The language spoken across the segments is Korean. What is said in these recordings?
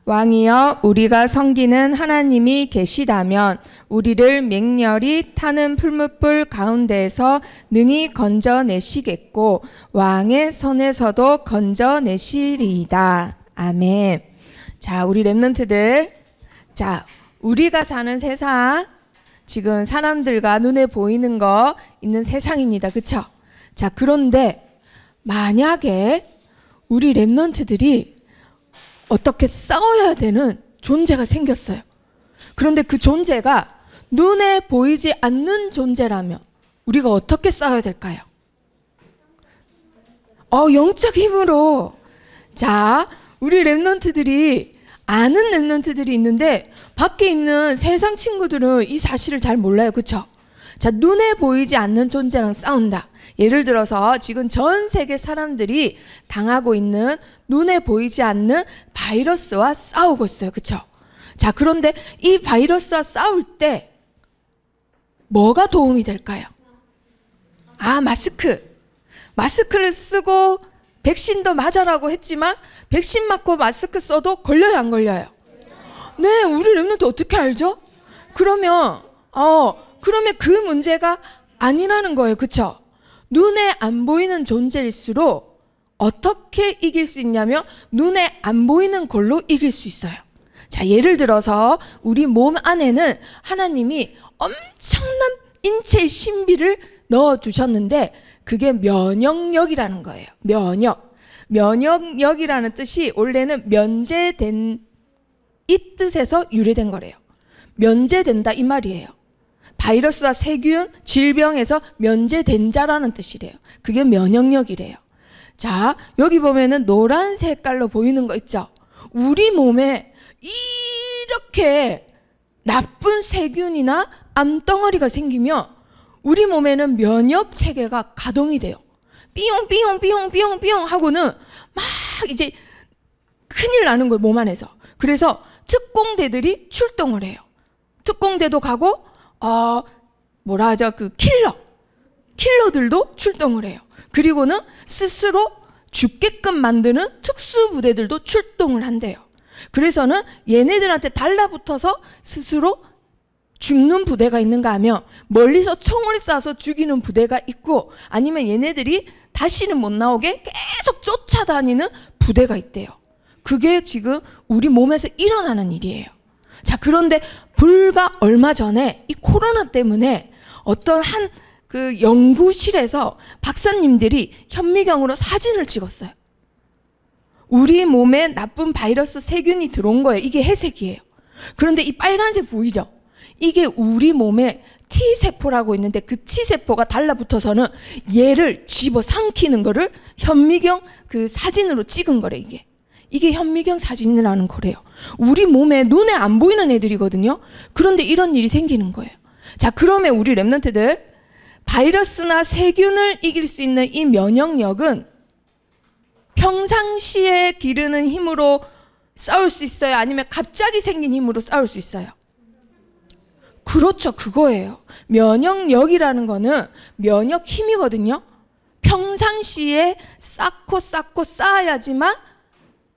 왕이여, 우리가 섬기는 하나님이 계시다면 우리를 맹렬히 타는 풀무불 가운데에서 능히 건져내시겠고 왕의 손에서도 건져내시리이다. 아멘. 자, 우리 렘넌트들, 자, 우리가 사는 세상, 지금 사람들과 눈에 보이는 거 있는 세상입니다. 그쵸? 자, 그런데 만약에 우리 렘넌트들이 어떻게 싸워야 되는 존재가 생겼어요. 그런데 그 존재가 눈에 보이지 않는 존재라면 우리가 어떻게 싸워야 될까요? 영적 힘으로. 자, 우리 렘넌트들이 아는 렘넌트들이 있는데 밖에 있는 세상 친구들은 이 사실을 잘 몰라요. 그쵸? 자, 눈에 보이지 않는 존재랑 싸운다. 예를 들어서 지금 전 세계 사람들이 당하고 있는 눈에 보이지 않는 바이러스와 싸우고 있어요. 그쵸? 자, 그런데 이 바이러스와 싸울 때 뭐가 도움이 될까요? 마스크를 쓰고 백신도 맞으라고 했지만 백신 맞고 마스크 써도 걸려요, 안 걸려요? 네, 우리 렘넌트 어떻게 알죠? 그러면 그 문제가 아니라는 거예요. 그쵸? 눈에 안 보이는 존재일수록 어떻게 이길 수 있냐면 눈에 안 보이는 걸로 이길 수 있어요. 자, 예를 들어서 우리 몸 안에는 하나님이 엄청난 인체의 신비를 넣어두셨는데 그게 면역력이라는 거예요. 면역력이라는 뜻이 원래는 면제된 이 뜻에서 유래된 거래요. 면제된다 이 말이에요. 바이러스와 세균, 질병에서 면제된 자라는 뜻이래요. 그게 면역력이래요. 자, 여기 보면은 노란 색깔로 보이는 거 있죠? 우리 몸에 이렇게 나쁜 세균이나 암덩어리가 생기면 우리 몸에는 면역 체계가 가동이 돼요. 삐용삐용 하고는 막 이제 큰일 나는 거예요, 몸 안에서. 그래서 특공대들이 출동을 해요. 특공대도 가고 킬러들도 출동을 해요. 그리고는 스스로 죽게끔 만드는 특수부대들도 출동을 한대요. 그래서는 얘네들한테 달라붙어서 스스로 죽는 부대가 있는가 하면 멀리서 총을 쏴서 죽이는 부대가 있고 아니면 얘네들이 다시는 못 나오게 계속 쫓아다니는 부대가 있대요. 그게 지금 우리 몸에서 일어나는 일이에요. 자, 그런데 불과 얼마 전에 이 코로나 때문에 어떤 그 연구실에서 박사님들이 현미경으로 사진을 찍었어요. 우리 몸에 나쁜 바이러스 세균이 들어온 거예요. 이게 회색이에요. 그런데 이 빨간색 보이죠? 이게 우리 몸에 T세포라고 있는데 그 T세포가 달라붙어서는 얘를 집어삼키는 거를 현미경 그 사진으로 찍은 거래, 이게. 이게 현미경 사진이라는 거래요. 우리 몸에 눈에 안 보이는 애들이거든요. 그런데 이런 일이 생기는 거예요. 자, 그러면 우리 렘넌트들 바이러스나 세균을 이길 수 있는 이 면역력은 평상시에 기르는 힘으로 싸울 수 있어요? 아니면 갑자기 생긴 힘으로 싸울 수 있어요? 그렇죠. 그거예요. 면역력이라는 거는 면역 힘이거든요. 평상시에 쌓고 쌓아야지만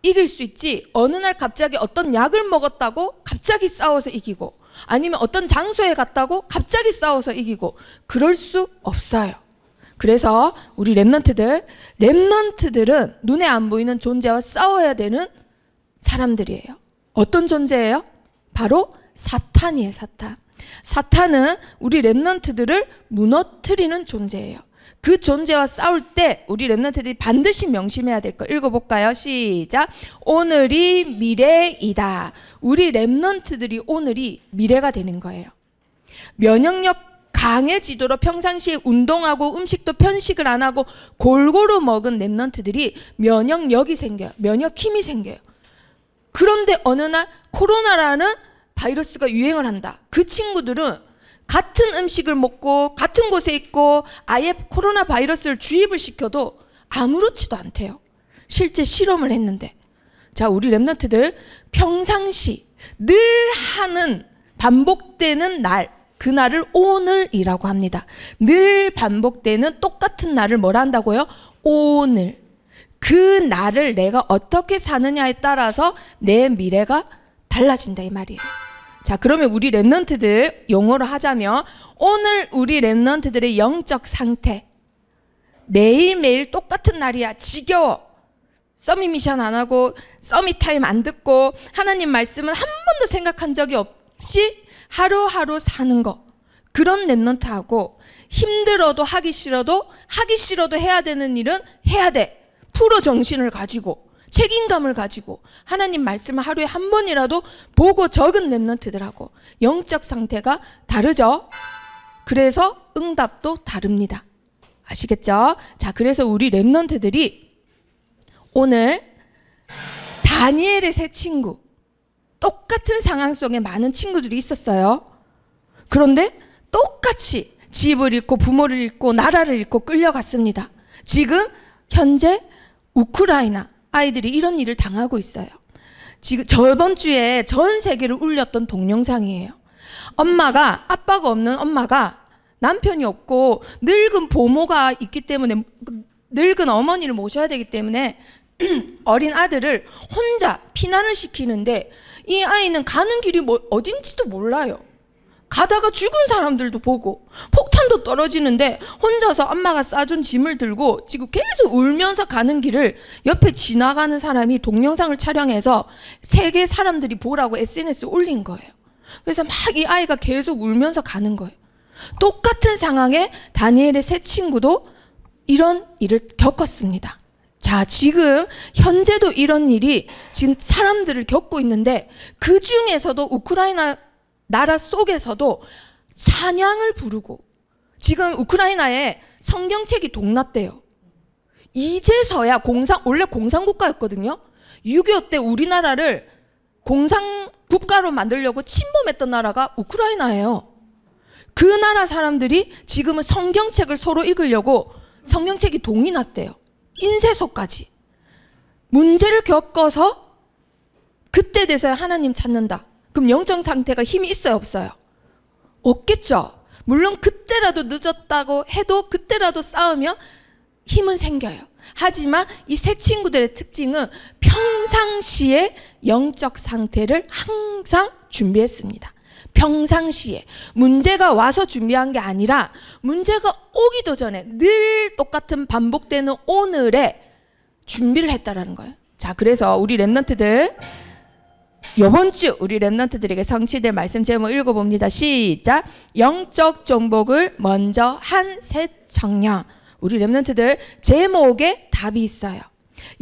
이길 수 있지 어느 날 갑자기 어떤 약을 먹었다고 갑자기 싸워서 이기고 아니면 어떤 장소에 갔다고 갑자기 싸워서 이기고 그럴 수 없어요. 그래서 우리 렘넌트들은 눈에 안 보이는 존재와 싸워야 되는 사람들이에요. 어떤 존재예요? 바로 사탄이에요. 사탄은 우리 렘넌트들을 무너뜨리는 존재예요. 그 존재와 싸울 때 우리 렘넌트들이 반드시 명심해야 될 거 읽어볼까요? 시작. 오늘이 미래이다. 우리 렘넌트들이 오늘이 미래가 되는 거예요. 면역력 강해지도록 평상시에 운동하고 음식도 편식을 안 하고 골고루 먹은 렘넌트들이 면역력이 생겨요. 면역 힘이 생겨요. 그런데 어느 날 코로나라는 바이러스가 유행을 한다. 그 친구들은 같은 음식을 먹고 같은 곳에 있고 아예 코로나 바이러스를 주입을 시켜도 아무렇지도 않대요. 실제 실험을 했는데. 자, 우리 렘넌트들 평상시 늘 하는 반복되는 날, 그날을 오늘이라고 합니다. 늘 반복되는 똑같은 날을 뭐라 한다고요? 오늘. 그 날을 내가 어떻게 사느냐에 따라서 내 미래가 달라진다 이 말이에요. 자, 그러면 우리 렘넌트들 용어로 하자면 오늘 우리 렘넌트들의 영적 상태, 매일매일 똑같은 날이야, 지겨워, 서밋 미션 안 하고 서밋 타임 안 듣고 하나님 말씀은 한 번도 생각한 적이 없이 하루하루 사는 거, 그런 렘넌트하고 힘들어도 하기 싫어도 해야 되는 일은 해야 돼, 프로 정신을 가지고 책임감을 가지고 하나님 말씀을 하루에 한 번이라도 보고 적은 렘넌트들하고 영적 상태가 다르죠. 그래서 응답도 다릅니다. 아시겠죠? 자, 그래서 우리 렘넌트들이 오늘 다니엘의 세 친구, 똑같은 상황 속에 많은 친구들이 있었어요. 그런데 똑같이 집을 잃고 부모를 잃고 나라를 잃고 끌려갔습니다. 지금 현재 우크라이나 아이들이 이런 일을 당하고 있어요. 지금 저번 주에 전 세계를 울렸던 동영상이에요. 엄마가, 아빠가 없는 엄마가, 남편이 없고 늙은 보모가 있기 때문에, 늙은 어머니를 모셔야 되기 때문에 어린 아들을 혼자 피난을 시키는데 이 아이는 가는 길이 어딘지도 몰라요. 가다가 죽은 사람들도 보고 폭탄도 떨어지는데 혼자서 엄마가 싸준 짐을 들고 지금 계속 울면서 가는 길을 옆에 지나가는 사람이 동영상을 촬영해서 세계 사람들이 보라고 SNS에 올린 거예요. 그래서 막 이 아이가 계속 울면서 가는 거예요. 똑같은 상황에 다니엘의 세 친구도 이런 일을 겪었습니다. 자, 지금 현재도 이런 일이 지금 사람들을 겪고 있는데 그 중에서도 우크라이나 나라 속에서도 찬양을 부르고, 지금 우크라이나에 성경책이 동났대요. 이제서야 원래 공산국가였거든요. 6.25 때 우리나라를 공산국가로 만들려고 침범했던 나라가 우크라이나예요. 그 나라 사람들이 지금은 성경책을 서로 읽으려고 성경책이 동이 났대요. 인쇄소까지. 문제를 겪어서 그때 돼서야 하나님 찾는다. 그럼 영적 상태가 힘이 있어요, 없어요? 없겠죠. 물론 그때라도 늦었다고 해도 그때라도 싸우면 힘은 생겨요. 하지만 이 세 친구들의 특징은 평상시에 영적 상태를 항상 준비했습니다. 평상시에. 문제가 와서 준비한 게 아니라 문제가 오기도 전에 늘 똑같은 반복되는 오늘에 준비를 했다라는 거예요. 자, 그래서 우리 렘넌트들, 이번 주 우리 렘넌트들에게 성취될 말씀 제목 읽어봅니다. 시작. 영적 정복을 먼저 한 새 청년. 우리 렘넌트들 제목에 답이 있어요.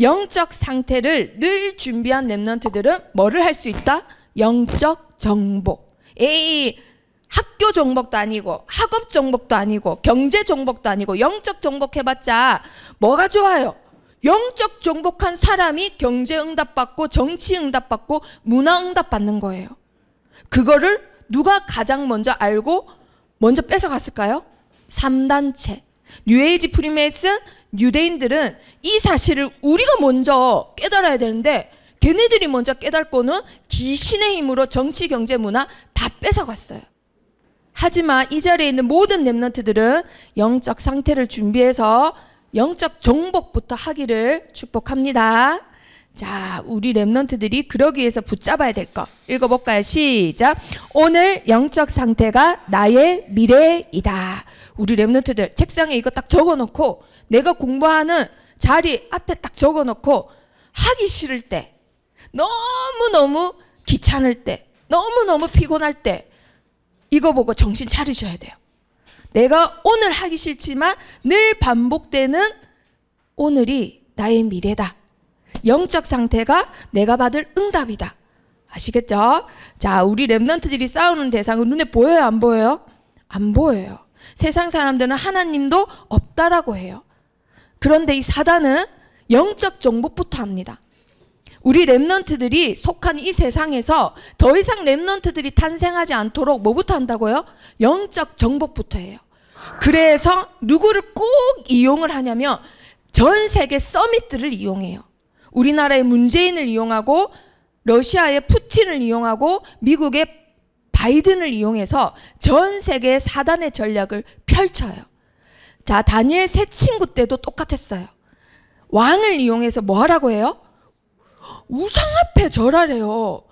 영적 상태를 늘 준비한 렘넌트들은 뭐를 할 수 있다? 영적 정복. 학교 정복도 아니고 학업 정복도 아니고 경제 정복도 아니고 영적 정복 해봤자 뭐가 좋아요? 영적 정복한 사람이 경제 응답받고 정치 응답받고 문화 응답받는 거예요. 그거를 누가 가장 먼저 알고 먼저 뺏어갔을까요? 3단체 뉴에이지 프리메이슨 유대인들은 이 사실을 우리가 먼저 깨달아야 되는데 걔네들이 먼저 깨닫고는 귀신의 힘으로 정치, 경제, 문화 다 뺏어갔어요. 하지만 이 자리에 있는 모든 렘넌트들은 영적 상태를 준비해서 영적 정복부터 하기를 축복합니다. 자, 우리 렘넌트들이 그러기 위해서 붙잡아야 될 거 읽어볼까요? 시작. 오늘 영적 상태가 나의 미래이다. 우리 렘넌트들 책상에 이거 딱 적어놓고 내가 공부하는 자리 앞에 딱 적어놓고 하기 싫을 때, 너무너무 귀찮을 때, 너무너무 피곤할 때 이거 보고 정신 차리셔야 돼요. 내가 오늘 하기 싫지만 늘 반복되는 오늘이 나의 미래다. 영적 상태가 내가 받을 응답이다. 아시겠죠? 자, 우리 렘넌트들이 싸우는 대상은 눈에 보여요, 안 보여요? 안 보여요. 세상 사람들은 하나님도 없다라고 해요. 그런데 이 사단은 영적 정복부터 합니다. 우리 렘넌트들이 속한 이 세상에서 더 이상 렘넌트들이 탄생하지 않도록 뭐부터 한다고요? 영적 정복부터 해요. 그래서 누구를 꼭 이용을 하냐면 전 세계 서밋들을 이용해요. 우리나라의 문재인을 이용하고 러시아의 푸틴을 이용하고 미국의 바이든을 이용해서 전 세계의 사단의 전략을 펼쳐요. 자, 다니엘 세 친구 때도 똑같았어요. 왕을 이용해서 뭐 하라고 해요? 우상 앞에 절하래요.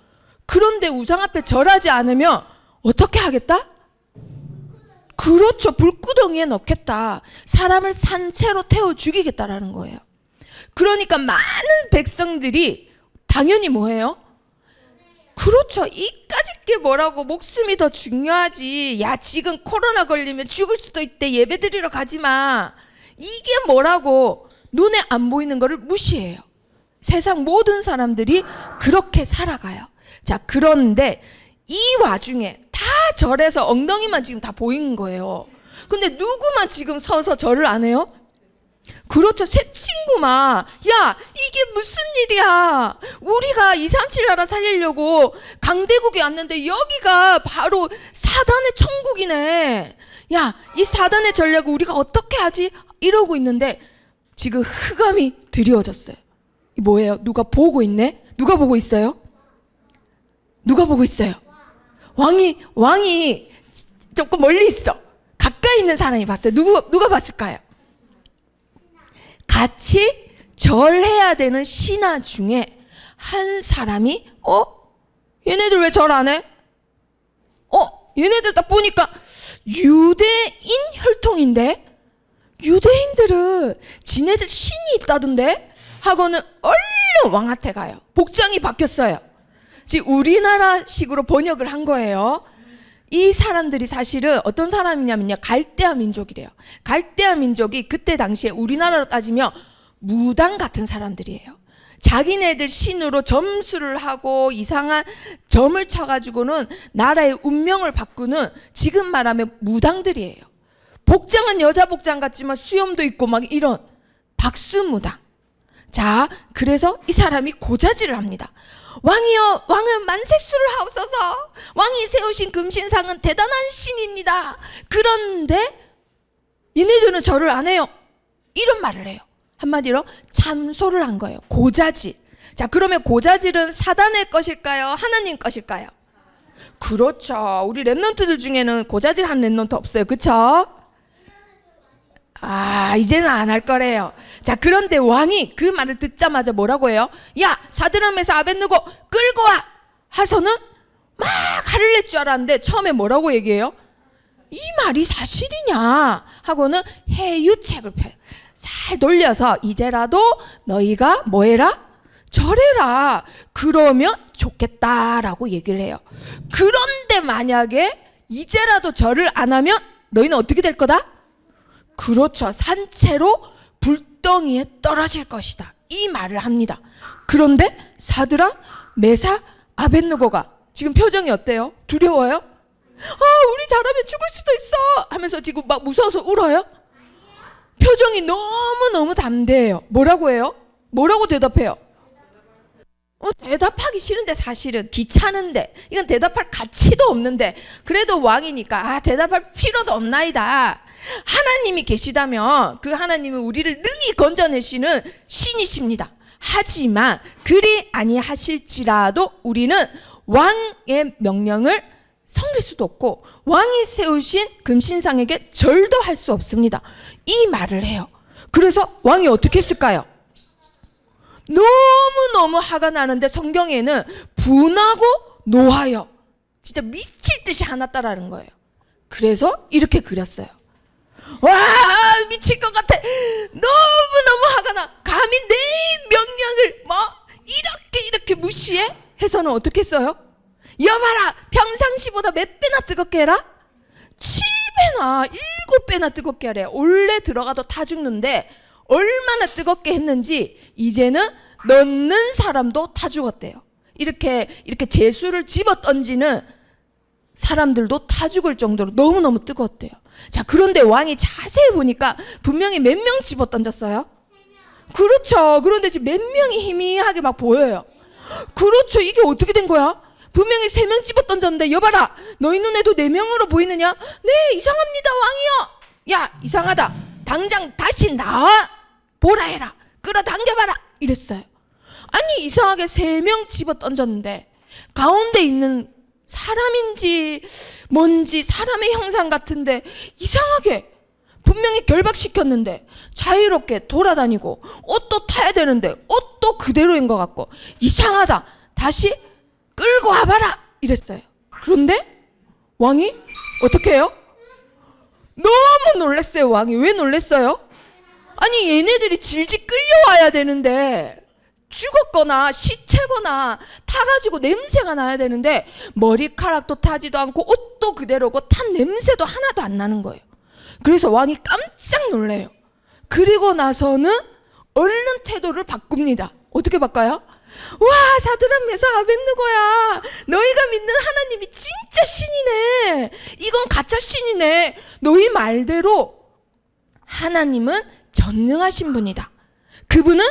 그런데 우상 앞에 절하지 않으면 어떻게 하겠다? 그렇죠. 불구덩이에 넣겠다. 사람을 산채로 태워 죽이겠다라는 거예요. 그러니까 많은 백성들이 당연히 뭐예요? 그렇죠. 이까짓 게 뭐라고, 목숨이 더 중요하지. 야, 지금 코로나 걸리면 죽을 수도 있대. 예배 드리러 가지 마. 이게 뭐라고 눈에 안 보이는 거를 무시해요. 세상 모든 사람들이 그렇게 살아가요. 자, 그런데 이 와중에 다 절에서 엉덩이만 지금 다 보이는 거예요. 근데 누구만 지금 서서 절을 안 해요? 그렇죠. 새 친구만, 야, 이게 무슨 일이야. 우리가 237 나라 살리려고 강대국에 왔는데 여기가 바로 사단의 천국이네. 야, 이 사단의 전략을 우리가 어떻게 하지? 이러고 있는데 지금 흑암이 드리워졌어요. 이 뭐예요? 누가 보고 있네? 누가 보고 있어요? 누가 보고 있어요? 왕이 조금 멀리 있어. 가까이 있는 사람이 봤어요. 누가 봤을까요? 같이 절해야 되는 신하 중에 한 사람이 얘네들 왜 절 안 해? 얘네들 딱 보니까 유대인 혈통인데 유대인들은 지네들 신이 있다던데 하고는 얼른 왕한테 가요. 복장이 바뀌었어요. 지금 우리나라식으로 번역을 한 거예요. 이 사람들이 사실은 어떤 사람이냐면요, 갈대아 민족이래요. 갈대아 민족이 그때 당시에 우리나라로 따지면 무당 같은 사람들이에요. 자기네들 신으로 점수를 하고 이상한 점을 쳐가지고는 나라의 운명을 바꾸는, 지금 말하면 무당들이에요. 복장은 여자 복장 같지만 수염도 있고 막 이런 박수무당. 자, 그래서 이 사람이 고자질을 합니다. 왕이여, 왕은 만세수를 하옵소서. 왕이 세우신 금신상은 대단한 신입니다. 그런데 얘네들은 절을 안 해요. 이런 말을 해요. 한마디로 참소를 한 거예요. 고자질. 자, 그러면 고자질은 사단의 것일까요? 하나님 것일까요? 그렇죠. 우리 랩런트들 중에는 고자질 한 랩런트 없어요. 그쵸? 이제는 안 할 거래요. 자, 그런데 왕이 그 말을 듣자마자 뭐라고 해요? 야, 사드락메사 아벳느고 끌고 와! 하서는 막 화를 낼 줄 알았는데 처음에 뭐라고 얘기해요? 이 말이 사실이냐? 하고는 해유책을 펴요. 살 돌려서 이제라도 너희가 뭐해라? 절해라. 그러면 좋겠다라고 얘기를 해요. 그런데 만약에 이제라도 절을 안 하면 너희는 어떻게 될 거다? 그렇죠. 산채로 불덩이에 떨어질 것이다. 이 말을 합니다. 그런데 사드락, 메삭, 아벳느고가 지금 표정이 어때요? 두려워요? 우리 잘하면 죽을 수도 있어 하면서 지금 막 무서워서 울어요? 표정이 너무너무 담대해요. 뭐라고 해요? 뭐라고 대답해요? 대답하기 싫은데, 사실은 귀찮은데, 이건 대답할 가치도 없는데, 그래도 왕이니까 대답할 필요도 없나이다. 하나님이 계시다면 그 하나님은 우리를 능히 건져내시는 신이십니다. 하지만 그리 아니하실지라도 우리는 왕의 명령을 섬길 수도 없고 왕이 세우신 금신상에게 절도 할 수 없습니다. 이 말을 해요. 그래서 왕이 어떻게 했을까요? 너무너무 화가 나는데 성경에는 분하고 노하여 진짜 미칠 듯이 화났다라는 거예요. 그래서 이렇게 그렸어요. 와, 미칠 것 같아. 너무너무 화가 나. 감히 내 명령을 이렇게 무시해? 해서는 어떻게 했어요? 여봐라, 평상시보다 몇 배나 뜨겁게 해라? 7배나 7배나 뜨겁게 하래. 원래 들어가도 타 죽는데 얼마나 뜨겁게 했는지 이제는 넣는 사람도 타 죽었대요. 이렇게 제수를 집어 던지는 사람들도 타 죽을 정도로 너무너무 뜨거웠대요. 자, 그런데 왕이 자세히 보니까 분명히 몇 명 집어 던졌어요? 그렇죠. 그런데 지금 몇 명이 희미하게 막 보여요. 그렇죠. 이게 어떻게 된 거야? 분명히 3명 집어 던졌는데 여봐라, 너희 눈에도 4명으로 보이느냐? 네, 이상합니다, 왕이요. 야, 이상하다. 당장 다시 나와 보라 해라. 끌어당겨봐라. 이랬어요. 아니, 이상하게 3명 집어 던졌는데 가운데 있는 사람인지 뭔지 사람의 형상 같은데 이상하게 분명히 결박시켰는데 자유롭게 돌아다니고 옷도 타야 되는데 옷도 그대로인 것 같고 이상하다. 다시 끌고 와봐라 이랬어요. 그런데 왕이 어떻게 해요? 너무 놀랐어요. 왕이. 왜 놀랐어요? 아니 얘네들이 질질 끌려와야 되는데 죽었거나 시체거나 타가지고 냄새가 나야 되는데 머리카락도 타지도 않고 옷도 그대로고 탄 냄새도 하나도 안 나는 거예요. 그래서 왕이 깜짝 놀래요. 그리고 나서는 얼른 태도를 바꿉니다. 어떻게 바꿔요? 와, 사드락 메삭 아벳느고야, 너희가 믿는 하나님이 진짜 신이네. 이건 가짜 신이네. 너희 말대로 하나님은 전능하신 분이다. 그분은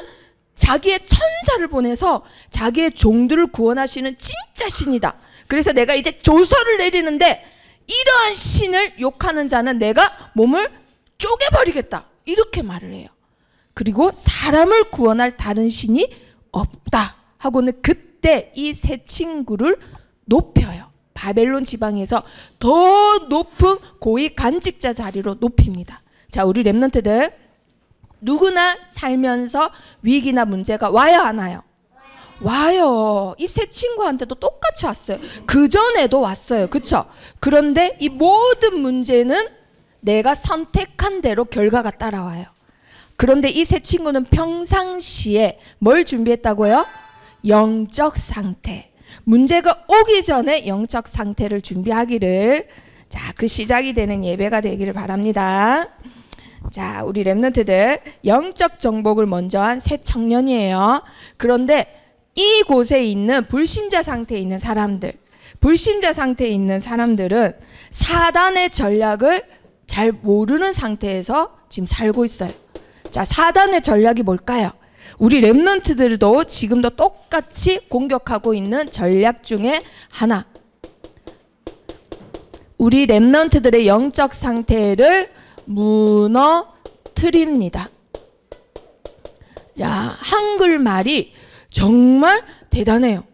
자기의 천사를 보내서 자기의 종들을 구원하시는 진짜 신이다. 그래서 내가 이제 조서를 내리는데 이러한 신을 욕하는 자는 내가 몸을 쪼개버리겠다. 이렇게 말을 해요. 그리고 사람을 구원할 다른 신이 없다 하고는 그때 이 세 친구를 높여요. 바벨론 지방에서 더 높은 고위 간직자 자리로 높입니다. 자, 우리 렘넌트들 누구나 살면서 위기나 문제가 와요, 안 와요? 와요. 이 세 친구한테도 똑같이 왔어요. 그전에도 왔어요. 그쵸? 그런데 이 모든 문제는 내가 선택한 대로 결과가 따라와요. 그런데 이 세 친구는 평상시에 뭘 준비했다고요? 영적 상태. 문제가 오기 전에 영적 상태를 준비하기를, 자, 그 시작이 되는 예배가 되기를 바랍니다. 자, 우리 렘넌트들 영적 정복을 먼저 한 새 청년이에요. 그런데 이곳에 있는 불신자 상태에 있는 사람들, 불신자 상태에 있는 사람들은 사단의 전략을 잘 모르는 상태에서 지금 살고 있어요. 자, 사단의 전략이 뭘까요? 우리 렘넌트들도 지금도 똑같이 공격하고 있는 전략 중에 하나. 우리 렘넌트들의 영적 상태를 무너뜨립니다. 자, 한글말이 정말 대단해요.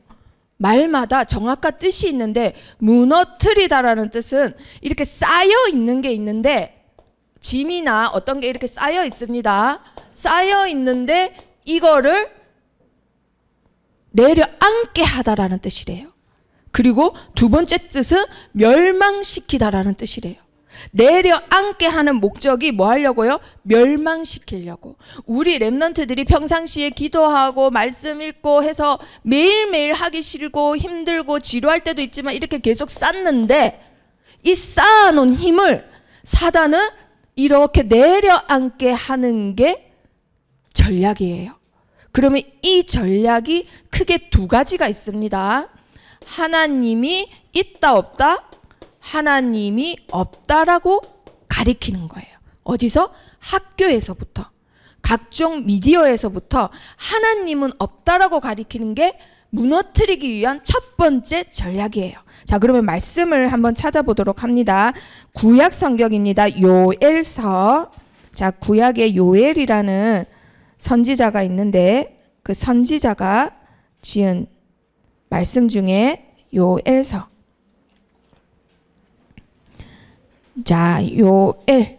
말마다 정확한 뜻이 있는데 무너뜨리다라는 뜻은 이렇게 쌓여 있는 게 있는데 짐이나 어떤 게 이렇게 쌓여 있습니다. 쌓여 있는데 이거를 내려앉게 하다라는 뜻이래요. 그리고 두 번째 뜻은 멸망시키다라는 뜻이래요. 내려앉게 하는 목적이 뭐 하려고요? 멸망시키려고. 우리 렘넌트들이 평상시에 기도하고 말씀 읽고 해서 매일매일 하기 싫고 힘들고 지루할 때도 있지만 이렇게 계속 쌓는데 이 쌓아놓은 힘을 사단은 이렇게 내려앉게 하는 게 전략이에요. 그러면 이 전략이 크게 두 가지가 있습니다. 하나님이 있다 없다? 하나님이 없다라고 가리키는 거예요. 어디서? 학교에서부터, 각종 미디어에서부터 하나님은 없다라고 가리키는 게 무너뜨리기 위한 첫 번째 전략이에요. 자, 그러면 말씀을 한번 찾아보도록 합니다. 구약 성경입니다. 요엘서. 자, 구약에 요엘이라는 선지자가 있는데 그 선지자가 지은 말씀 중에 요엘서. 자, 요엘.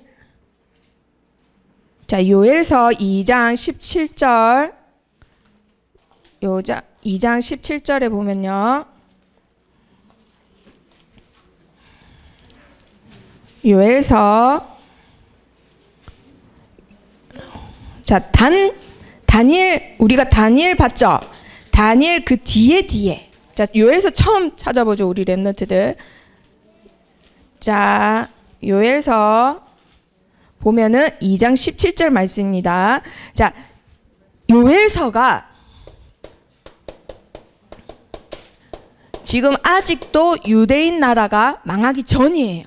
자, 요엘서 2장 17절. 2장 17절에 보면요. 요엘서. 자, 다니엘, 우리가 다니엘 봤죠? 다니엘 그 뒤에. 자, 요엘서 처음 찾아보죠, 우리 렘넌트들. 자, 요엘서 보면은 2장 17절 말씀입니다. 자, 요엘서가 지금 아직도 유대인 나라가 망하기 전이에요.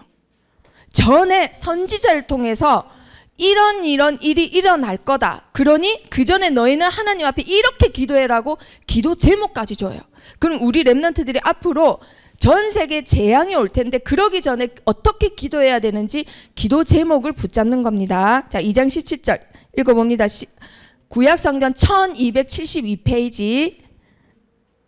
전에 선지자를 통해서 이런 일이 일어날 거다. 그러니 그 전에 너희는 하나님 앞에 이렇게 기도해라고 기도 제목까지 줘요. 그럼 우리 렘넌트들이 앞으로 전 세계 재앙이 올 텐데 그러기 전에 어떻게 기도해야 되는지 기도 제목을 붙잡는 겁니다. 자, 2장 17절 읽어봅니다. 구약 성경 1272페이지.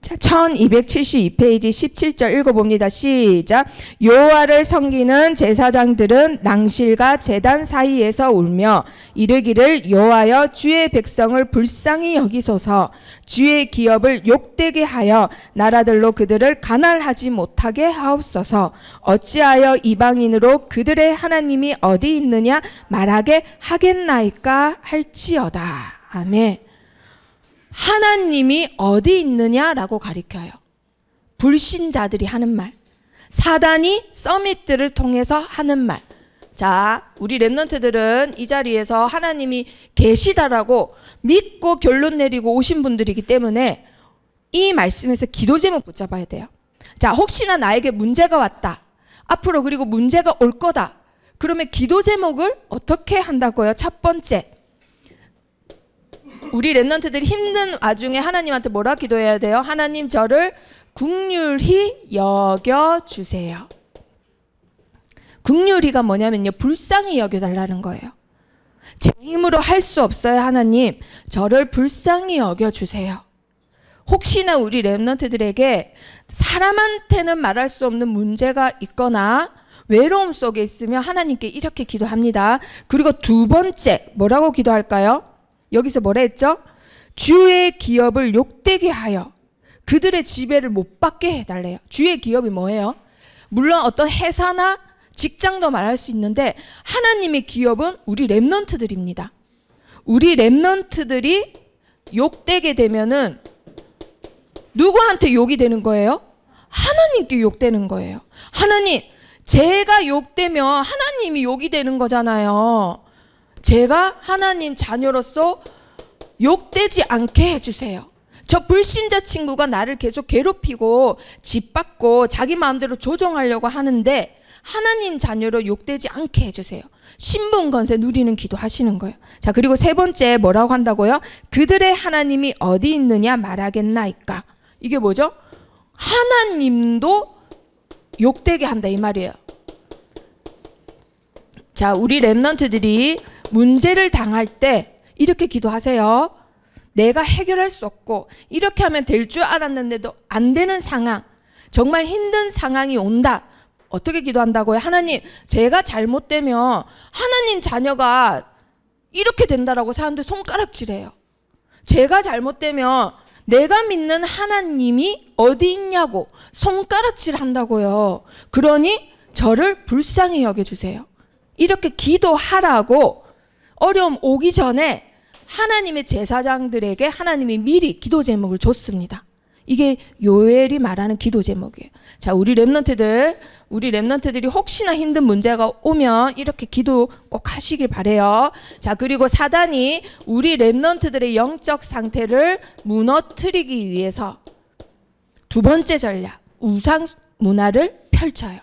자, 1272페이지 17절 읽어봅니다. 시작. 여호와를 섬기는 제사장들은 낭실과 제단 사이에서 울며 이르기를 여호와여 주의 백성을 불쌍히 여기소서 주의 기업을 욕되게 하여 나라들로 그들을 가난하지 못하게 하옵소서 어찌하여 이방인으로 그들의 하나님이 어디 있느냐 말하게 하겠나이까 할지어다. 아멘. 하나님이 어디 있느냐라고 가리켜요. 불신자들이 하는 말, 사단이 서밋들을 통해서 하는 말. 자, 우리 랩런트들은 이 자리에서 하나님이 계시다라고 믿고 결론 내리고 오신 분들이기 때문에 이 말씀에서 기도 제목 붙잡아야 돼요. 자, 혹시나 나에게 문제가 왔다. 앞으로 그리고 문제가 올 거다. 그러면 기도 제목을 어떻게 한다고요? 첫 번째, 우리 랩런트들이 힘든 와중에 하나님한테 뭐라 기도해야 돼요? 하나님 저를 긍휼히 여겨주세요. 긍휼히가 뭐냐면요, 불쌍히 여겨달라는 거예요. 제 힘으로 할 수 없어요. 하나님 저를 불쌍히 여겨주세요. 혹시나 우리 랩런트들에게 사람한테는 말할 수 없는 문제가 있거나 외로움 속에 있으면 하나님께 이렇게 기도합니다. 그리고 두 번째 뭐라고 기도할까요? 여기서 뭐라 했죠? 주의 기업을 욕되게 하여 그들의 지배를 못 받게 해달래요. 주의 기업이 뭐예요? 물론 어떤 회사나 직장도 말할 수 있는데 하나님의 기업은 우리 랩런트들입니다. 우리 랩런트들이 욕되게 되면은 누구한테 욕이 되는 거예요? 하나님께 욕되는 거예요. 하나님, 제가 욕되면 하나님이 욕이 되는 거잖아요. 제가 하나님 자녀로서 욕되지 않게 해주세요. 저 불신자 친구가 나를 계속 괴롭히고 짓밟고 자기 마음대로 조종하려고 하는데 하나님 자녀로 욕되지 않게 해주세요. 신분 건세 누리는 기도 하시는 거예요. 자, 그리고 세 번째 뭐라고 한다고요? 그들의 하나님이 어디 있느냐 말하겠나이까. 이게 뭐죠? 하나님도 욕되게 한다 이 말이에요. 자, 우리 랩런트들이 문제를 당할 때 이렇게 기도하세요. 내가 해결할 수 없고 이렇게 하면 될 줄 알았는데도 안 되는 상황, 정말 힘든 상황이 온다. 어떻게 기도한다고요? 하나님, 제가 잘못되면 하나님 자녀가 이렇게 된다라고 사람들 손가락질해요. 제가 잘못되면 내가 믿는 하나님이 어디 있냐고 손가락질 한다고요. 그러니 저를 불쌍히 여겨주세요. 이렇게 기도하라고 어려움 오기 전에 하나님의 제사장들에게 하나님이 미리 기도 제목을 줬습니다. 이게 요엘이 말하는 기도 제목이에요. 자, 우리 랩런트들이 혹시나 힘든 문제가 오면 이렇게 기도 꼭 하시길 바래요. 자, 그리고 사단이 우리 랩런트들의 영적 상태를 무너뜨리기 위해서 두 번째 전략, 우상 문화를 펼쳐요.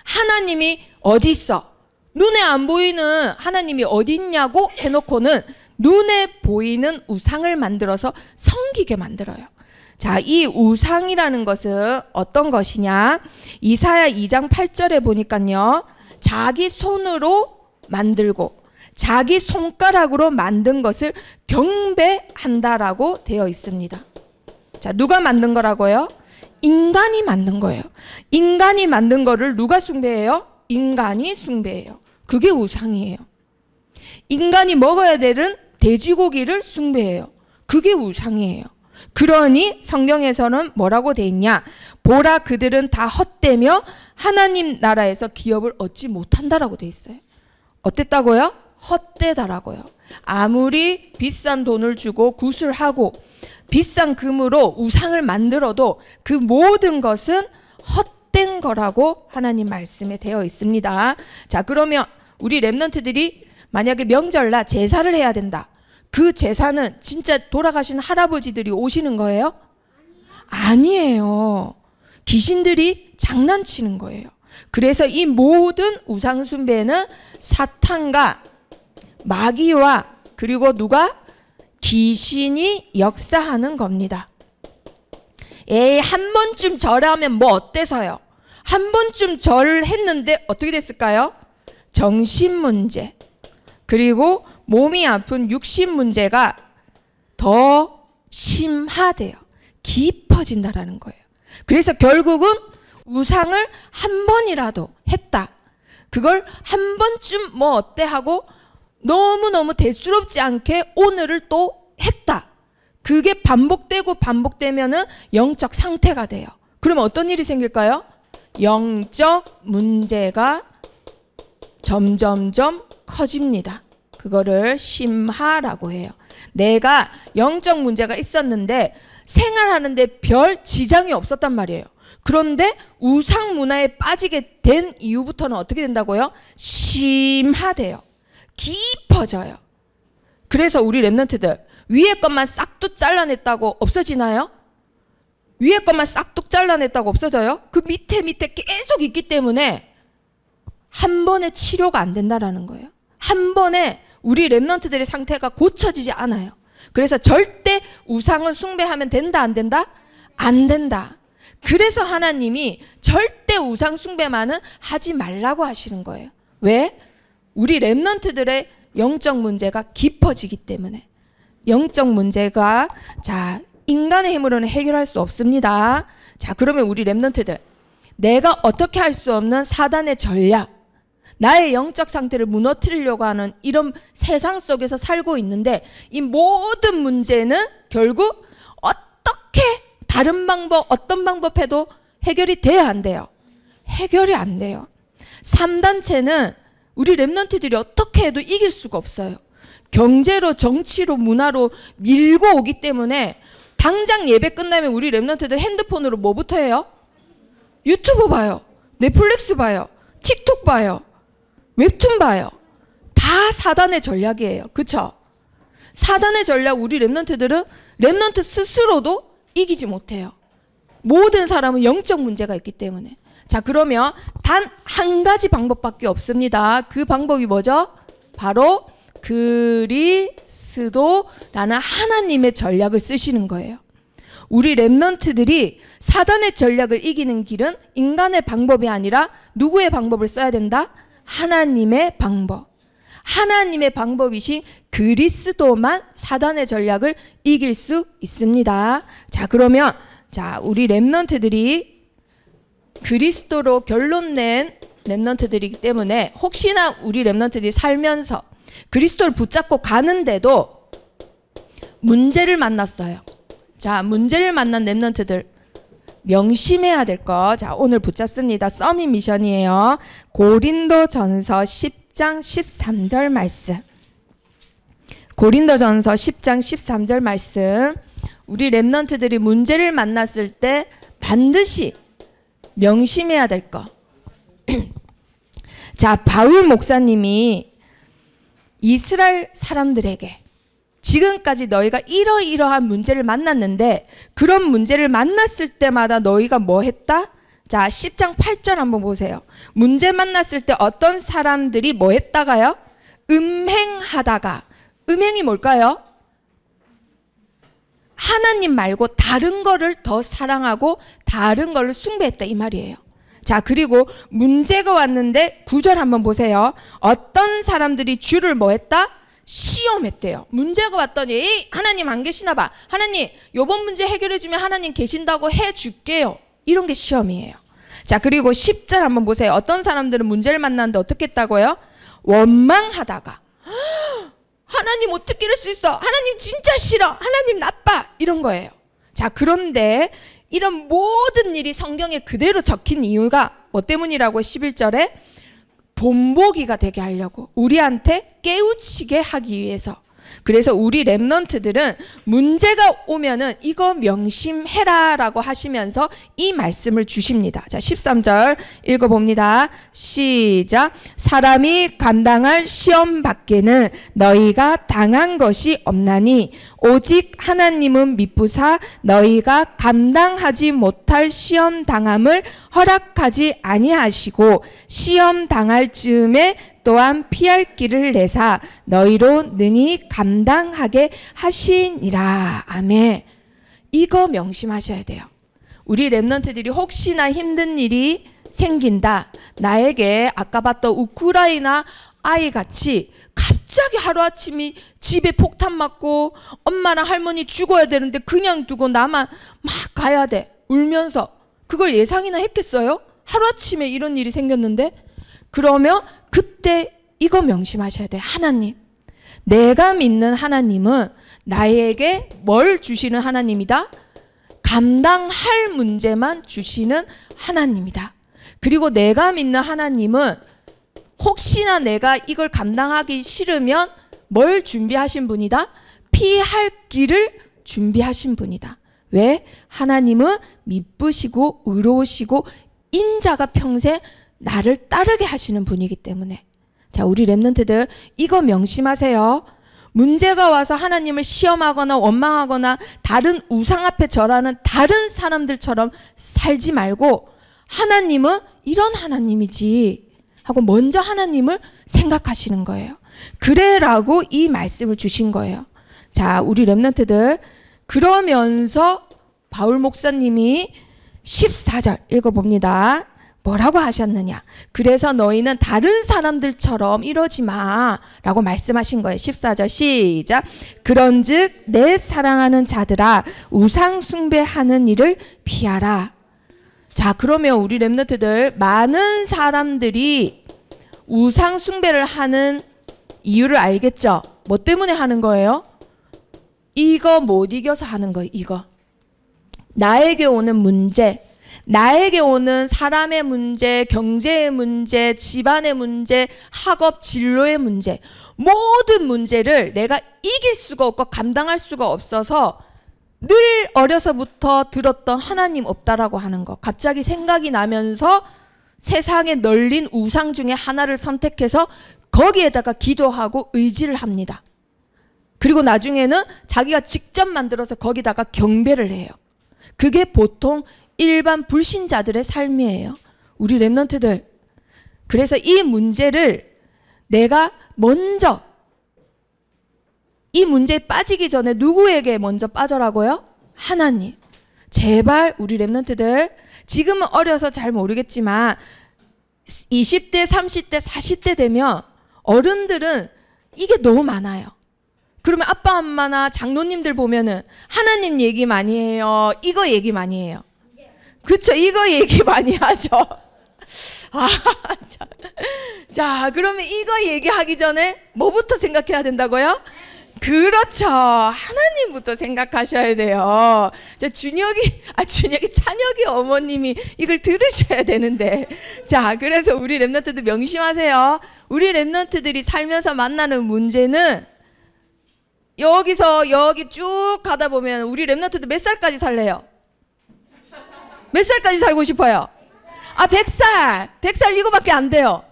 하나님이 어디 있어? 눈에 안 보이는 하나님이 어디 있냐고 해놓고는 눈에 보이는 우상을 만들어서 섬기게 만들어요. 자, 이 우상이라는 것은 어떤 것이냐? 이사야 2장 8절에 보니까요, 자기 손으로 만들고 자기 손가락으로 만든 것을 경배한다라고 되어 있습니다. 자, 누가 만든 거라고요? 인간이 만든 거예요. 인간이 만든 거를 누가 숭배해요? 인간이 숭배해요. 그게 우상이에요. 인간이 먹어야 되는 돼지고기를 숭배해요. 그게 우상이에요. 그러니 성경에서는 뭐라고 돼 있냐? 보라, 그들은 다 헛되며 하나님 나라에서 기업을 얻지 못한다라고 돼 있어요. 어땠다고요? 헛되다라고요. 아무리 비싼 돈을 주고 구슬하고 비싼 금으로 우상을 만들어도 그 모든 것은 헛된 거라고 하나님 말씀에 되어 있습니다. 자, 그러면 우리 랩런트들이 만약에 명절날 제사를 해야 된다. 그 제사는 진짜 돌아가신 할아버지들이 오시는 거예요? 아니에요. 귀신들이 장난치는 거예요. 그래서 이 모든 우상 숭배는 사탄과 마귀와 그리고 누가? 귀신이 역사하는 겁니다. 에이, 한 번쯤 절하면 뭐 어때서요? 한 번쯤 절을 했는데 어떻게 됐을까요? 정신 문제, 그리고 몸이 아픈 육신 문제가 더 심화돼요. 깊어진다라는 거예요. 그래서 결국은 우상을 한 번이라도 했다. 그걸 한 번쯤 뭐 어때 하고 너무너무 대수롭지 않게 오늘을 또 했다. 그게 반복되고 반복되면은 영적 상태가 돼요. 그러면 어떤 일이 생길까요? 영적 문제가 점점점 커집니다. 그거를 심하라고 해요. 내가 영적 문제가 있었는데 생활하는데 별 지장이 없었단 말이에요. 그런데 우상 문화에 빠지게 된 이후부터는 어떻게 된다고요? 심하대요. 깊어져요. 그래서 우리 랩런트들 위에 것만 싹둑 잘라냈다고 없어지나요? 위에 것만 싹둑 잘라냈다고 없어져요? 그 밑에 계속 있기 때문에 한 번에 치료가 안 된다라는 거예요. 한 번에 우리 랩런트들의 상태가 고쳐지지 않아요. 그래서 절대 우상을 숭배하면 된다 안 된다? 안 된다. 그래서 하나님이 절대 우상 숭배만은 하지 말라고 하시는 거예요. 왜? 우리 랩런트들의 영적 문제가 깊어지기 때문에. 영적 문제가 자 인간의 힘으로는 해결할 수 없습니다. 자 그러면 우리 랩런트들 내가 어떻게 할 수 없는 사단의 전략, 나의 영적 상태를 무너뜨리려고 하는 이런 세상 속에서 살고 있는데 이 모든 문제는 결국 어떻게 다른 방법 어떤 방법 해도 해결이 돼야 안 돼요. 해결이 안 돼요. 3단체는 우리 랩런트들이 어떻게 해도 이길 수가 없어요. 경제로 정치로 문화로 밀고 오기 때문에 당장 예배 끝나면 우리 랩런트들 핸드폰으로 뭐부터 해요? 유튜브 봐요. 넷플릭스 봐요. 틱톡 봐요. 웹툰 봐요. 다 사단의 전략이에요. 그쵸? 사단의 전략 우리 랩런트들은 랩런트 스스로도 이기지 못해요. 모든 사람은 영적 문제가 있기 때문에. 자 그러면 단 한 가지 방법밖에 없습니다. 그 방법이 뭐죠? 바로 그리스도라는 하나님의 전략을 쓰시는 거예요. 우리 랩런트들이 사단의 전략을 이기는 길은 인간의 방법이 아니라 누구의 방법을 써야 된다? 하나님의 방법. 하나님의 방법이신 그리스도만 사단의 전략을 이길 수 있습니다. 자 그러면 자 우리 랩런트들이 그리스도로 결론 낸 랩런트들이기 때문에 혹시나 우리 랩런트들이 살면서 그리스도를 붙잡고 가는데도 문제를 만났어요. 자 문제를 만난 랩런트들 명심해야 될 거. 자 오늘 붙잡습니다. 서밋 미션이에요. 고린도전서 10장 13절 말씀. 고린도전서 10장 13절 말씀. 우리 랩런트들이 문제를 만났을 때 반드시 명심해야 될 거. 자 바울 목사님이 이스라엘 사람들에게 지금까지 너희가 이러이러한 문제를 만났는데 그런 문제를 만났을 때마다 너희가 뭐 했다? 자 10장 8절 한번 보세요. 문제 만났을 때 어떤 사람들이 뭐 했다가요? 음행하다가. 음행이 뭘까요? 하나님 말고 다른 거를 더 사랑하고 다른 거를 숭배했다 이 말이에요. 자 그리고 문제가 왔는데 9절 한번 보세요. 어떤 사람들이 주를 뭐 했다? 시험했대요. 문제가 왔더니 하나님 안 계시나 봐. 하나님 요번 문제 해결해주면 하나님 계신다고 해줄게요. 이런 게 시험이에요. 자 그리고 10절 한번 보세요. 어떤 사람들은 문제를 만났는데 어떻게 했다고요? 원망하다가 하나님 어떻게 이럴 수 있어? 하나님 진짜 싫어. 하나님 나빠. 이런 거예요. 자 그런데 이런 모든 일이 성경에 그대로 적힌 이유가 뭐 때문이라고 11절에 본보기가 되게 하려고 우리한테 깨우치게 하기 위해서. 그래서 우리 랩런트들은 문제가 오면은 이거 명심해라 라고 하시면서 이 말씀을 주십니다. 자 13절 읽어봅니다. 시작. 사람이 감당할 시험 밖에는 너희가 당한 것이 없나니 오직 하나님은 미쁘사 너희가 감당하지 못할 시험 당함을 허락하지 아니하시고 시험 당할 즈음에 또한 피할 길을 내사 너희로 능히 감당하게 하시니라. 아멘. 이거 명심하셔야 돼요. 우리 랩런트들이 혹시나 힘든 일이 생긴다. 나에게 아까 봤던 우크라이나 아이같이 갑자기 갑자기 하루아침에 집에 폭탄 맞고 엄마랑 할머니 죽어야 되는데 그냥 두고 나만 막 가야 돼. 울면서. 그걸 예상이나 했겠어요? 하루아침에 이런 일이 생겼는데? 그러면 그때 이거 명심하셔야 돼요. 하나님. 내가 믿는 하나님은 나에게 뭘 주시는 하나님이다? 감당할 문제만 주시는 하나님이다. 그리고 내가 믿는 하나님은 혹시나 내가 이걸 감당하기 싫으면 뭘 준비하신 분이다? 피할 길을 준비하신 분이다. 왜? 하나님은 미쁘시고 의로우시고 인자가 평생 나를 따르게 하시는 분이기 때문에. 자, 우리 랩런트들 이거 명심하세요. 문제가 와서 하나님을 시험하거나 원망하거나 다른 우상 앞에 절하는 다른 사람들처럼 살지 말고 하나님은 이런 하나님이지 하고 먼저 하나님을 생각하시는 거예요. 그래라고 이 말씀을 주신 거예요. 자, 우리 랩런트들 그러면서 바울 목사님이 14절 읽어봅니다. 뭐라고 하셨느냐? 그래서 너희는 다른 사람들처럼 이러지 마 라고 말씀하신 거예요. 14절 시작. 그런즉 내 사랑하는 자들아 우상 숭배하는 일을 피하라. 자, 그러면 우리 랩런트들 많은 사람들이 우상 숭배를 하는 이유를 알겠죠? 뭐 때문에 하는 거예요? 이거 못 이겨서 하는 거예요. 이거. 나에게 오는 문제, 나에게 오는 사람의 문제, 경제의 문제, 집안의 문제, 학업 진로의 문제, 모든 문제를 내가 이길 수가 없고 감당할 수가 없어서 늘 어려서부터 들었던 하나님 없다라고 하는 거. 갑자기 생각이 나면서 세상에 널린 우상 중에 하나를 선택해서 거기에다가 기도하고 의지를 합니다. 그리고 나중에는 자기가 직접 만들어서 거기다가 경배를 해요. 그게 보통 일반 불신자들의 삶이에요. 우리 랩런트들. 그래서 이 문제를 내가 먼저 이 문제에 빠지기 전에 누구에게 먼저 빠져라고요? 하나님. 제발 우리 랩런트들 지금은 어려서 잘 모르겠지만 20대, 30대, 40대 되면 어른들은 이게 너무 많아요. 그러면 아빠, 엄마나 장로님들 보면은 하나님 얘기 많이 해요. 이거 얘기 많이 해요. 그쵸? 이거 얘기 많이 하죠. 아, 자, 그러면 이거 얘기하기 전에 뭐부터 생각해야 된다고요? 그렇죠. 하나님부터 생각하셔야 돼요. 찬혁이 어머님이 이걸 들으셔야 되는데. 자, 그래서 우리 랩런트들 명심하세요. 우리 랩런트들이 살면서 만나는 문제는 여기서 여기 쭉 가다 보면 우리 랩런트들 몇 살까지 살래요? 몇 살까지 살고 싶어요? 아, 100살. 100살 이거밖에 안 돼요.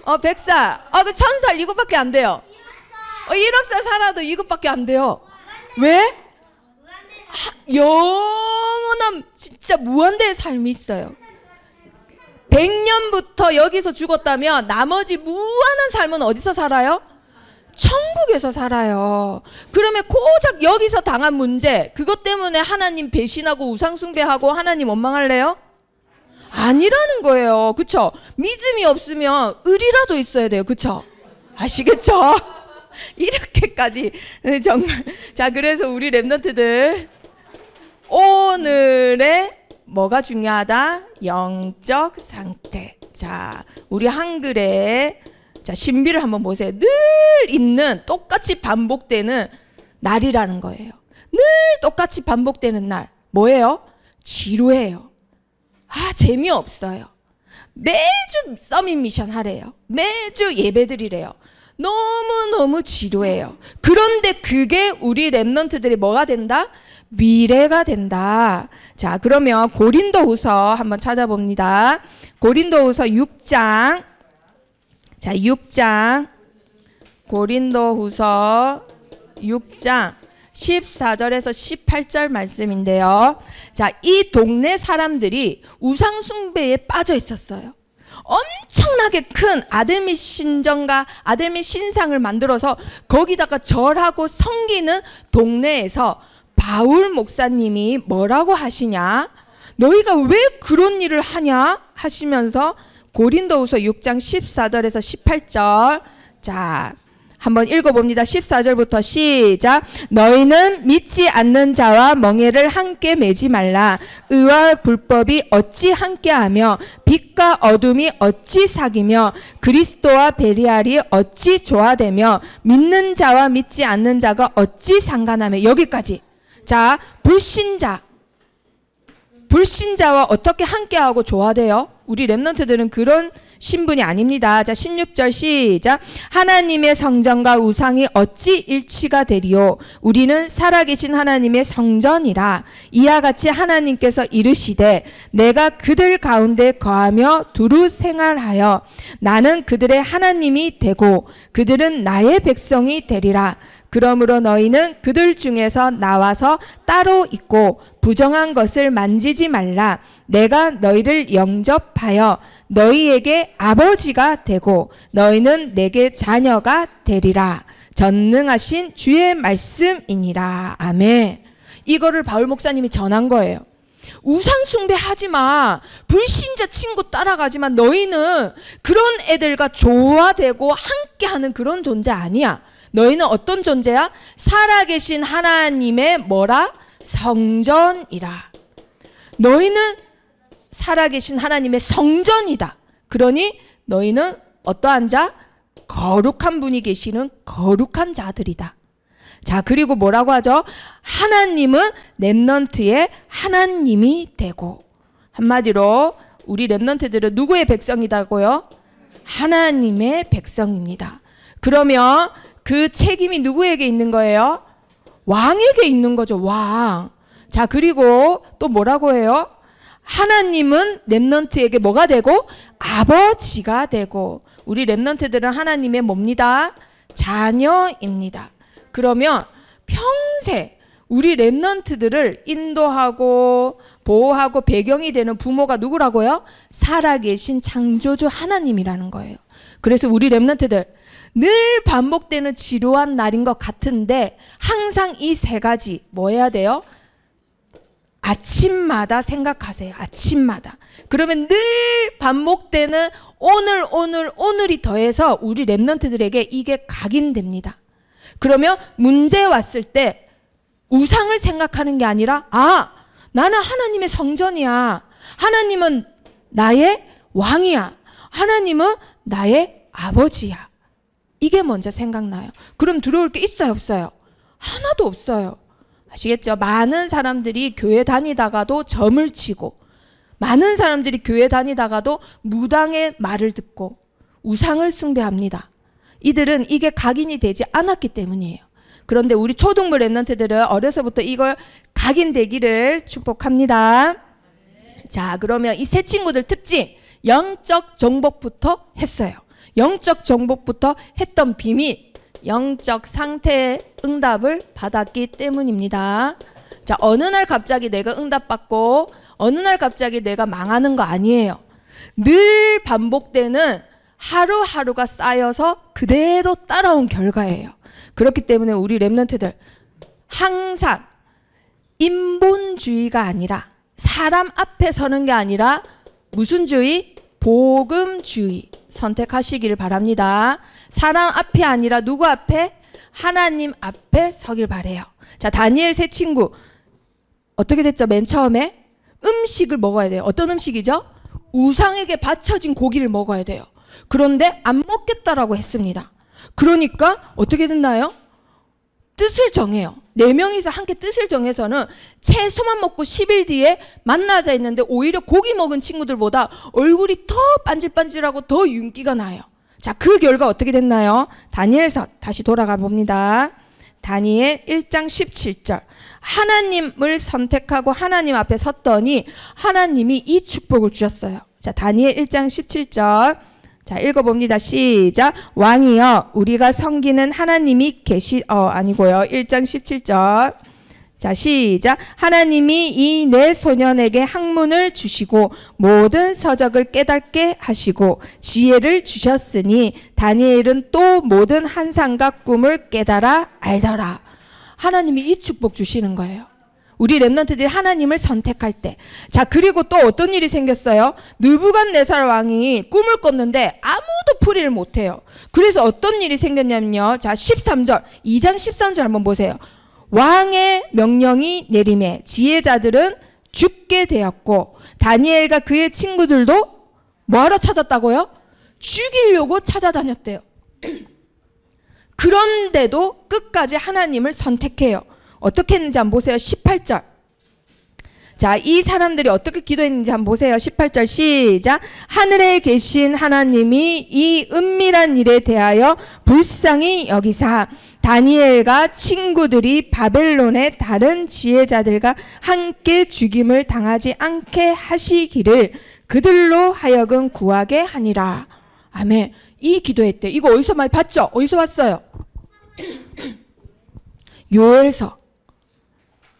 100살. 아, 그 1000살 이거밖에 안 돼요. 1억 살 살아도 이것밖에 안 돼요. 왜? 영원한 진짜 무한대의 삶이 있어요. 100년부터 여기서 죽었다면 나머지 무한한 삶은 어디서 살아요? 천국에서 살아요. 그러면 고작 여기서 당한 문제, 그것 때문에 하나님 배신하고 우상숭배하고 하나님 원망할래요? 아니라는 거예요. 그쵸? 믿음이 없으면 의리라도 있어야 돼요. 그쵸? 아시겠죠? 이렇게까지 정말. 자, 그래서 우리 랩런트들 오늘의 뭐가 중요하다? 영적 상태. 자, 우리 한글에 자, 신비를 한번 보세요. 늘 있는 똑같이 반복되는 날이라는 거예요. 늘 똑같이 반복되는 날. 뭐예요? 지루해요. 아, 재미없어요. 매주 서밋 미션 하래요. 매주 예배드리래요. 너무너무 지루해요. 그런데 그게 우리 랩런트들이 뭐가 된다? 미래가 된다. 자, 그러면 고린도후서 한번 찾아봅니다. 고린도후서 6장. 자, 6장. 고린도후서 6장 14절에서 18절 말씀인데요. 자, 이 동네 사람들이 우상 숭배에 빠져 있었어요. 엄청나게 큰 아데미 신전과 아데미 신상을 만들어서 거기다가 절하고 섬기는 동네에서 바울 목사님이 뭐라고 하시냐? 너희가 왜 그런 일을 하냐? 하시면서 고린도후서 6장 14절에서 18절. 자, 한번 읽어봅니다. 14절부터 시작. 너희는 믿지 않는 자와 멍에를 함께 매지 말라. 의와 불법이 어찌 함께하며 빛과 어둠이 어찌 사귀며 그리스도와 베리알이 어찌 조화되며 믿는 자와 믿지 않는 자가 어찌 상관하며. 여기까지. 자, 불신자와 어떻게 함께하고 조화돼요? 우리 렘넌트들은 그런 신분이 아닙니다. 자, 16절 시작. 하나님의 성전과 우상이 어찌 일치가 되리요? 우리는 살아계신 하나님의 성전이라. 이와 같이 하나님께서 이르시되 내가 그들 가운데 거하며 두루 생활하여 나는 그들의 하나님이 되고 그들은 나의 백성이 되리라. 그러므로 너희는 그들 중에서 나와서 따로 있고 부정한 것을 만지지 말라. 내가 너희를 영접하여 너희에게 아버지가 되고 너희는 내게 자녀가 되리라. 전능하신 주의 말씀이니라. 아멘. 이거를 바울 목사님이 전한 거예요. 우상 숭배하지 마. 불신자 친구 따라가지만 너희는 그런 애들과 조화되고 함께하는 그런 존재 아니야. 너희는 어떤 존재야? 살아계신 하나님의 뭐라? 성전이라. 너희는 살아계신 하나님의 성전이다. 그러니 너희는 어떠한 자? 거룩한 분이 계시는 거룩한 자들이다. 자, 그리고 뭐라고 하죠? 하나님은 렘넌트의 하나님이 되고. 한마디로 우리 렘넌트들은 누구의 백성이다고요? 하나님의 백성입니다. 그러면 그 책임이 누구에게 있는 거예요? 왕에게 있는 거죠. 왕. 자, 그리고 또 뭐라고 해요? 하나님은 렘넌트에게 뭐가 되고? 아버지가 되고. 우리 렘넌트들은 하나님의 뭡니다? 자녀입니다. 그러면 평생 우리 렘넌트들을 인도하고 보호하고 배경이 되는 부모가 누구라고요? 살아계신 창조주 하나님이라는 거예요. 그래서 우리 렘넌트들 늘 반복되는 지루한 날인 것 같은데 항상 이 세 가지 뭐 해야 돼요? 아침마다 생각하세요. 아침마다. 그러면 늘 반복되는 오늘이 더해서 우리 렘넌트들에게 이게 각인됩니다. 그러면 문제 왔을 때 우상을 생각하는 게 아니라 나는 하나님의 성전이야. 하나님은 나의 왕이야. 하나님은 나의 아버지야. 이게 먼저 생각나요. 그럼 들어올 게 있어요, 없어요? 하나도 없어요. 아시겠죠? 많은 사람들이 교회 다니다가도 점을 치고, 많은 사람들이 교회 다니다가도 무당의 말을 듣고 우상을 숭배합니다. 이들은 이게 각인이 되지 않았기 때문이에요. 그런데 우리 초등부 렘넌트들은 어려서부터 이걸 각인되기를 축복합니다. 자, 그러면 이 세 친구들 특징, 영적 정복부터 했어요. 영적 정복부터 했던 비밀, 영적 상태의 응답을 받았기 때문입니다. 자, 어느 날 갑자기 내가 응답받고 어느 날 갑자기 내가 망하는 거 아니에요. 늘 반복되는 하루하루가 쌓여서 그대로 따라온 결과예요. 그렇기 때문에 우리 렘넌트들 항상 인본주의가 아니라, 사람 앞에 서는 게 아니라 무슨 주의? 복음주의 선택하시기를 바랍니다. 사람 앞이 아니라 누구 앞에? 하나님 앞에 서길 바래요. 자, 다니엘 세 친구 어떻게 됐죠? 맨 처음에 음식을 먹어야 돼요. 어떤 음식이죠? 우상에게 바쳐진 고기를 먹어야 돼요. 그런데 안 먹겠다라고 했습니다. 그러니까 어떻게 됐나요? 뜻을 정해요. 4명이서 함께 뜻을 정해서는 채소만 먹고 10일 뒤에 만나자 했는데 오히려 고기 먹은 친구들보다 얼굴이 더 반질반질하고 더 윤기가 나요. 자, 그 결과 어떻게 됐나요? 다니엘서 다시 돌아가 봅니다. 다니엘 1장 17절. 하나님을 선택하고 하나님 앞에 섰더니 하나님이 이 축복을 주셨어요. 자, 다니엘 1장 17절. 자, 읽어봅니다. 시작. 왕이여, 우리가 섬기는 하나님이 아니고요. 1장 17절. 자, 시작. 하나님이 이 네 소년에게 학문을 주시고 모든 서적을 깨닫게 하시고 지혜를 주셨으니 다니엘은 또 모든 환상과 꿈을 깨달아 알더라. 하나님이 이 축복 주시는 거예요. 우리 렘넌트들이 하나님을 선택할 때. 자, 그리고 또 어떤 일이 생겼어요? 느부갓네살 왕이 꿈을 꿨는데 아무도 풀이를 못해요. 그래서 어떤 일이 생겼냐면요. 자, 13절, 2장 13절 한번 보세요. 왕의 명령이 내림에 지혜자들은 죽게 되었고 다니엘과 그의 친구들도 뭐하러 찾았다고요? 죽이려고 찾아다녔대요. 그런데도 끝까지 하나님을 선택해요. 어떻게 했는지 한번 보세요. 18절. 자, 이 사람들이 어떻게 기도했는지 한번 보세요. 18절 시작. 하늘에 계신 하나님이 이 은밀한 일에 대하여 불쌍히 여기사 다니엘과 친구들이 바벨론의 다른 지혜자들과 함께 죽임을 당하지 않게 하시기를 그들로 하여금 구하게 하니라. 아멘. 이 기도했대. 이거 어디서 많이 봤죠? 어디서 봤어요? 요엘서.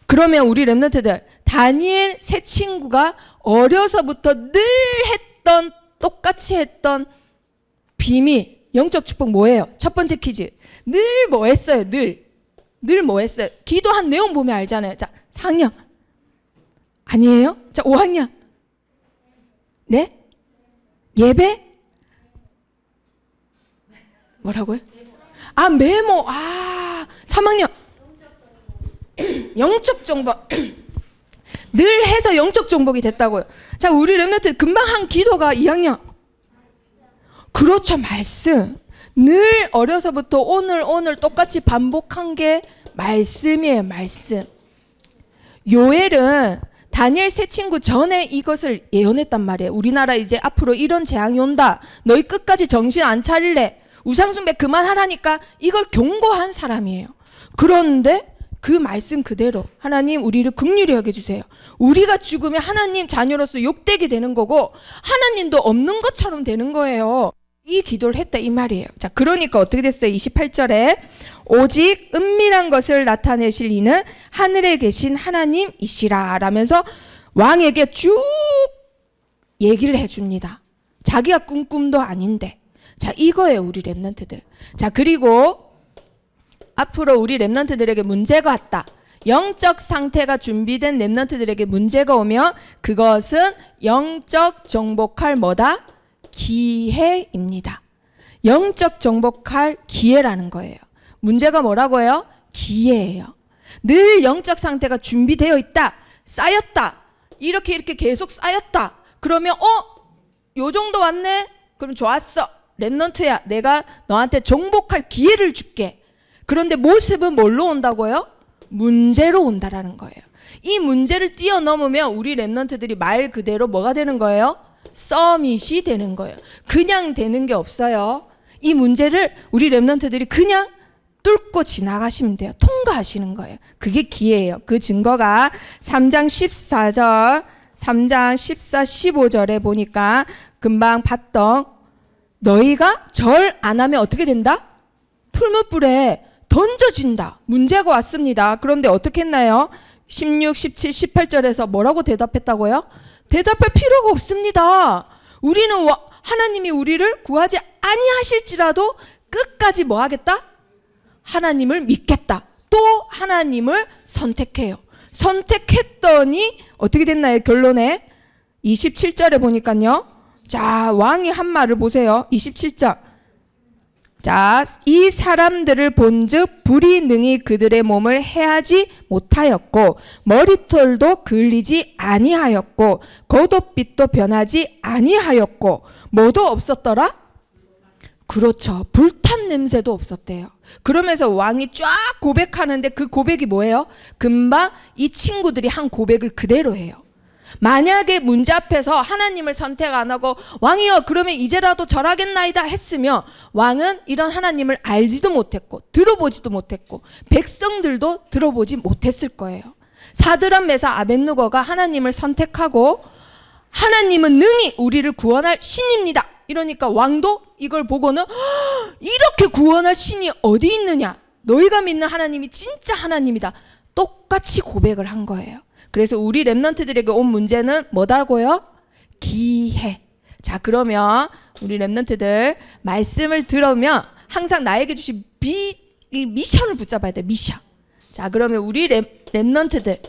그러면 우리 렘넌트들, 다니엘 세 친구가 어려서부터 늘 했던, 똑같이 했던 비밀, 영적 축복 뭐예요? 첫 번째 퀴즈. 늘 뭐 했어요? 늘 뭐 했어요? 기도한 내용 보면 알잖아요. 자, 4학년. 아니에요? 자, 5학년. 네? 예배? 뭐라고요? 아, 메모. 아, 3학년. 영적 정복. 늘 해서 영적 정복이 됐다고요. 자, 우리 렘넌트 금방 한 기도가 2학년. 그렇죠, 말씀. 늘 어려서부터 오늘 똑같이 반복한 게 말씀이에요, 말씀. 요엘은 다니엘 세 친구 전에 이것을 예언했단 말이에요. 우리나라 이제 앞으로 이런 재앙이 온다. 너희 끝까지 정신 안 차릴래? 우상숭배 그만하라니까 이걸 경고한 사람이에요. 그런데 그 말씀 그대로 하나님 우리를 긍휼히 여겨주세요. 우리가 죽으면 하나님 자녀로서 욕되게 되는 거고 하나님도 없는 것처럼 되는 거예요. 이 기도를 했다 이 말이에요. 자, 그러니까 어떻게 됐어요? 28절에 오직 은밀한 것을 나타내실 이는 하늘에 계신 하나님이시라 라면서 왕에게 쭉 얘기를 해줍니다. 자기가 꾼 꿈도 아닌데. 자, 이거예요 우리 렘넌트들. 자, 그리고 앞으로 우리 렘넌트들에게 문제가 왔다. 영적 상태가 준비된 렘넌트들에게 문제가 오면 그것은 영적 정복할 뭐다? 기회입니다. 영적 정복할 기회라는 거예요. 문제가 뭐라고요? 기회예요. 늘 영적 상태가 준비되어 있다. 쌓였다. 이렇게 계속 쌓였다. 그러면 요 정도 왔네? 그럼 좋았어. 렘넌트야. 내가 너한테 정복할 기회를 줄게. 그런데 모습은 뭘로 온다고요? 문제로 온다라는 거예요. 이 문제를 뛰어넘으면 우리 렘넌트들이 말 그대로 뭐가 되는 거예요? 서밋이 되는 거예요. 그냥 되는 게 없어요. 이 문제를 우리 렘넌트들이 그냥 뚫고 지나가시면 돼요. 통과하시는 거예요. 그게 기회예요. 그 증거가 3장 14절, 3장 14, 15절에 보니까 금방 봤던 너희가 절 안 하면 어떻게 된다? 풀무불에 던져진다. 문제가 왔습니다. 그런데 어떻게 했나요? 16, 17, 18절에서 뭐라고 대답했다고요? 대답할 필요가 없습니다. 우리는 하나님이 우리를 구하지 아니하실지라도 끝까지 뭐 하겠다? 하나님을 믿겠다. 또 하나님을 선택해요. 선택했더니 어떻게 됐나요? 결론에 27절에 보니까요. 자, 왕이 한 말을 보세요. 27절. 자, 이 사람들을 본즉 불이 능히 그들의 몸을 해하지 못하였고 머리털도 그을리지 아니하였고 겉옷빛도 변하지 아니하였고 뭐도 없었더라? 그렇죠. 불탄 냄새도 없었대요. 그러면서 왕이 쫙 고백하는데 그 고백이 뭐예요? 금방 이 친구들이 한 고백을 그대로 해요. 만약에 문제 앞에서 하나님을 선택 안 하고 왕이여 그러면 이제라도 절하겠나이다 했으면 왕은 이런 하나님을 알지도 못했고 들어보지도 못했고 백성들도 들어보지 못했을 거예요. 사드락 메삭 아벳느고가 하나님을 선택하고 하나님은 능히 우리를 구원할 신입니다. 이러니까 왕도 이걸 보고는 이렇게 구원할 신이 어디 있느냐? 너희가 믿는 하나님이 진짜 하나님이다. 똑같이 고백을 한 거예요. 그래서 우리 렘넌트들에게 온 문제는 뭐다고요? 기회. 자, 그러면 우리 렘넌트들 말씀을 들으면 항상 나에게 주신 미션을 붙잡아야 돼. 미션. 자, 그러면 우리 렘넌트들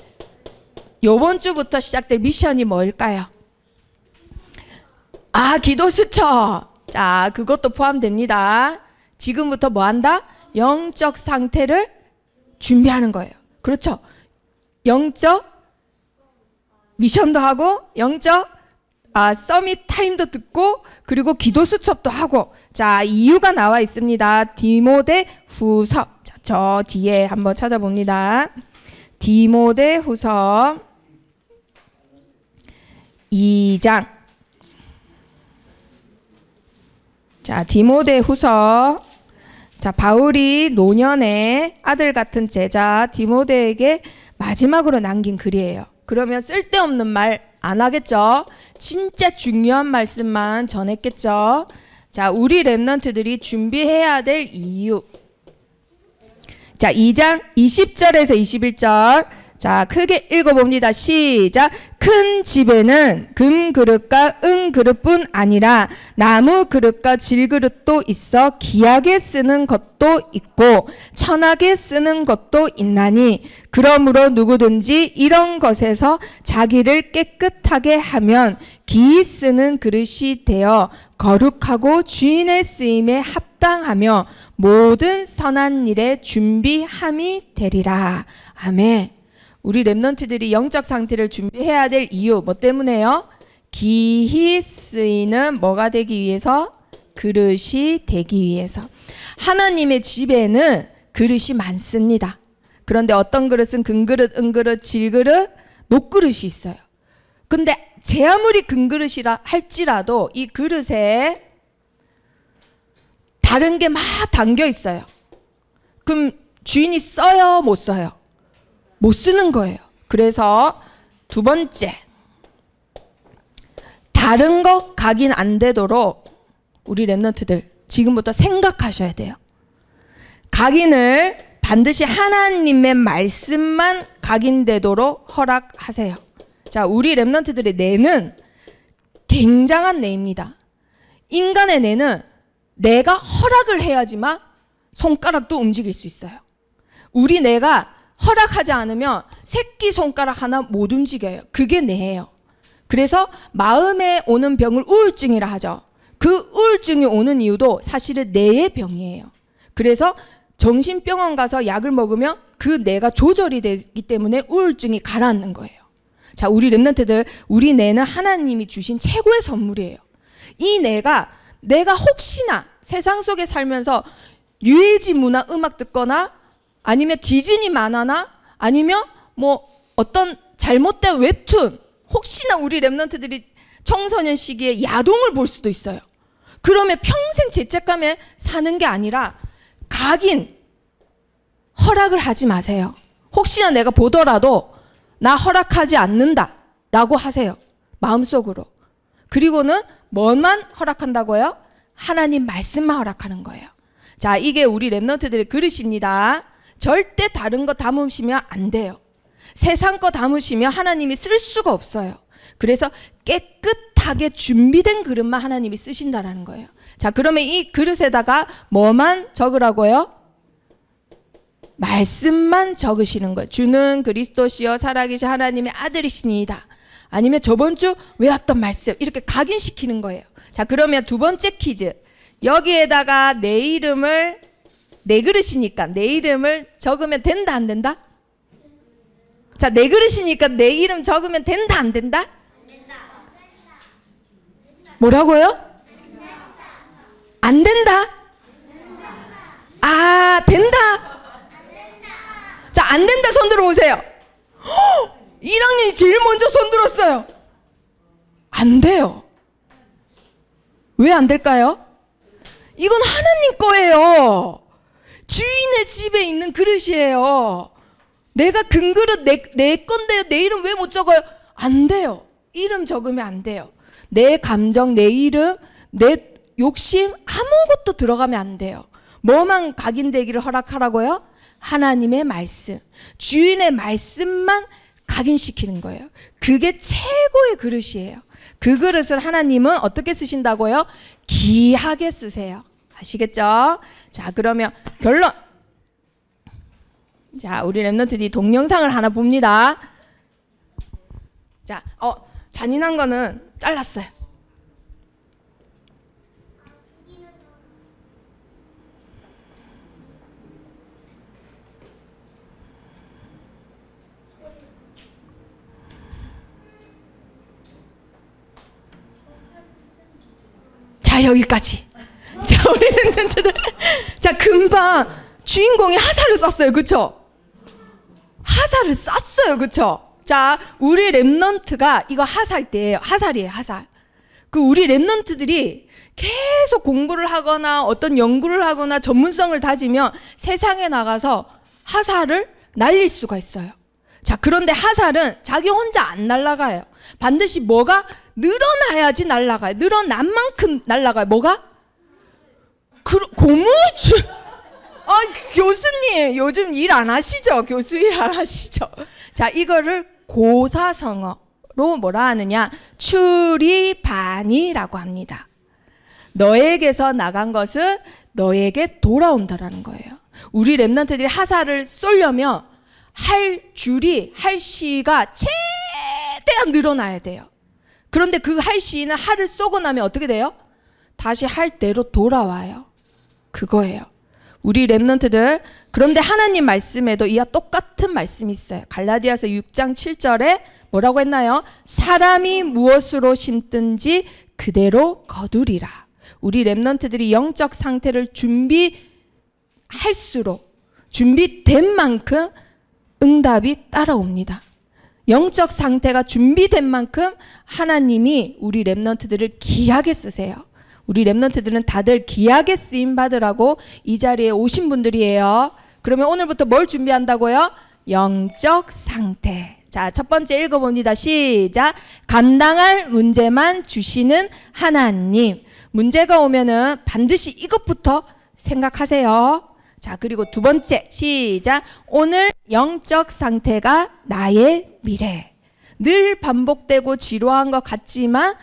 요번 주부터 시작될 미션이 뭘까요? 아, 기도 수첩. 자, 그것도 포함됩니다. 지금부터 뭐 한다? 영적 상태를 준비하는 거예요. 그렇죠? 영적 미션도 하고, 영적 서밋 타임도 듣고, 그리고 기도 수첩도 하고. 자, 이유가 나와 있습니다. 디모데후서. 자, 저 뒤에 한번 찾아봅니다. 디모데후서 2장. 자, 디모데후서. 자, 바울이 노년의 아들 같은 제자 디모데에게 마지막으로 남긴 글이에요. 그러면 쓸데없는 말 안 하겠죠? 진짜 중요한 말씀만 전했겠죠? 자, 우리 랩런트들이 준비해야 될 이유. 자, 2장 20절에서 21절. 자, 크게 읽어봅니다. 시작. 큰 집에는 금 그릇과 은 그릇뿐 아니라 나무 그릇과 질 그릇도 있어 귀하게 쓰는 것도 있고 천하게 쓰는 것도 있나니 그러므로 누구든지 이런 것에서 자기를 깨끗하게 하면 기히 쓰는 그릇이 되어 거룩하고 주인의 쓰임에 합당하며 모든 선한 일에 준비함이 되리라. 아멘. 우리 랩런트들이 영적 상태를 준비해야 될 이유 뭐 때문에요? 기히 쓰이는 뭐가 되기 위해서? 그릇이 되기 위해서. 하나님의 집에는 그릇이 많습니다. 그런데 어떤 그릇은 금그릇, 은그릇, 질그릇, 녹그릇이 있어요. 근데 제 아무리 금그릇이라 할지라도 이 그릇에 다른 게 막 담겨 있어요. 그럼 주인이 써요? 못 써요? 못 쓰는 거예요. 그래서 두 번째, 다른 것 각인 안 되도록 우리 랩런트들 지금부터 생각하셔야 돼요. 각인을 반드시 하나님의 말씀만 각인되도록 허락하세요. 자, 우리 랩런트들의 뇌는 굉장한 뇌입니다. 인간의 뇌는 내가 허락을 해야지만 손가락도 움직일 수 있어요. 우리 뇌가 허락하지 않으면 새끼손가락 하나 못 움직여요. 그게 뇌예요. 그래서 마음에 오는 병을 우울증이라 하죠. 그 우울증이 오는 이유도 사실은 뇌의 병이에요. 그래서 정신병원 가서 약을 먹으면 그 뇌가 조절이 되기 때문에 우울증이 가라앉는 거예요. 자, 우리 랩런트들, 우리 뇌는 하나님이 주신 최고의 선물이에요. 이 뇌가 내가 혹시나 세상 속에 살면서 뉴에이지 문화 음악 듣거나 아니면 디즈니 만화나 아니면 뭐 어떤 잘못된 웹툰, 혹시나 우리 랩런트들이 청소년 시기에 야동을 볼 수도 있어요. 그러면 평생 죄책감에 사는 게 아니라 각인, 허락을 하지 마세요. 혹시나 내가 보더라도 나 허락하지 않는다 라고 하세요. 마음속으로. 그리고는 뭐만 허락한다고요? 하나님 말씀만 허락하는 거예요. 자, 이게 우리 랩런트들의 그릇입니다. 절대 다른 거 담으시면 안 돼요. 세상 거 담으시면 하나님이 쓸 수가 없어요. 그래서 깨끗하게 준비된 그릇만 하나님이 쓰신다라는 거예요. 자, 그러면 이 그릇에다가 뭐만 적으라고요? 말씀만 적으시는 거예요. 주는 그리스도시여 살아계신 하나님의 아들이시니이다. 아니면 저번 주 외웠던 말씀 이렇게 각인시키는 거예요. 자, 그러면 두 번째 퀴즈. 여기에다가 내 이름을, 내 그릇이니까 내 이름을 적으면 된다 안 된다? 자, 내 그릇이니까 내 이름 적으면 된다 안 된다? 뭐라고요? 안 된다? 아, 된다? 자, 안 된다 손 들어보세요. 1학년이 제일 먼저 손 들었어요. 안 돼요. 왜 안 될까요? 이건 하나님 거예요. 주인의 집에 있는 그릇이에요. 내가 금그릇 내 건데요. 내 이름 왜 못 적어요? 안 돼요. 이름 적으면 안 돼요. 내 감정, 내 이름, 내 욕심 아무것도 들어가면 안 돼요. 뭐만 각인되기를 허락하라고요? 하나님의 말씀, 주인의 말씀만 각인시키는 거예요. 그게 최고의 그릇이에요. 그 그릇을 하나님은 어떻게 쓰신다고요? 귀하게 쓰세요. 아시겠죠? 자, 그러면 결론. 자, 우리 랩런트들이 동영상을 하나 봅니다. 자, 잔인한 거는 잘랐어요. 자, 여기까지. 자, 우리는 자, 금방 주인공이 하사를 쐈어요. 그쵸? 하사를 쐈어요. 그쵸? 자, 우리 랩넌트가 이거 하살 때예요. 하살이에요. 하살. 그 우리 랩넌트들이 계속 공부를 하거나 어떤 연구를 하거나 전문성을 다지면 세상에 나가서 하살을 날릴 수가 있어요. 자, 그런데 하살은 자기 혼자 안 날아가요. 반드시 뭐가 늘어나야지 날아가요. 늘어난 만큼 날아가요. 뭐가? 고무줄. 교수님 요즘 일 안 하시죠? 교수 일 안 하시죠? 자, 이거를 고사성어로 뭐라 하느냐? 출이반이라고 합니다. 너에게서 나간 것은 너에게 돌아온다라는 거예요. 우리 랩런트들이 하사를 쏘려면 할 줄이, 할 시가 최대한 늘어나야 돼요. 그런데 그 할 시는 할을 쏘고 나면 어떻게 돼요? 다시 할 대로 돌아와요. 그거예요. 우리 랩런트들. 그런데 하나님 말씀에도 이와 똑같은 말씀이 있어요. 갈라디아서 6장 7절에 뭐라고 했나요? 사람이 무엇으로 심든지 그대로 거두리라. 우리 랩런트들이 영적 상태를 준비할수록 준비된 만큼 응답이 따라옵니다. 영적 상태가 준비된 만큼 하나님이 우리 랩런트들을 귀하게 쓰세요. 우리 랩런트들은 다들 귀하게 쓰임 받으라고 이 자리에 오신 분들이에요. 그러면 오늘부터 뭘 준비한다고요? 영적 상태. 자, 첫 번째 읽어봅니다. 시작. 감당할 문제만 주시는 하나님. 문제가 오면은 반드시 이것부터 생각하세요. 자, 그리고 두 번째 시작. 오늘 영적 상태가 나의 미래. 늘 반복되고 지루한 것 같지만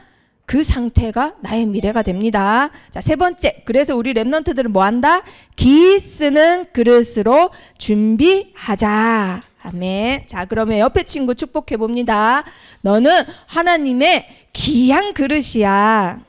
그 상태가 나의 미래가 됩니다. 자, 세 번째. 그래서 우리 랩런트들은 뭐 한다? 기 쓰는 그릇으로 준비하자. 아멘. 자, 그러면 옆에 친구 축복해 봅니다. 너는 하나님의 귀한 그릇이야.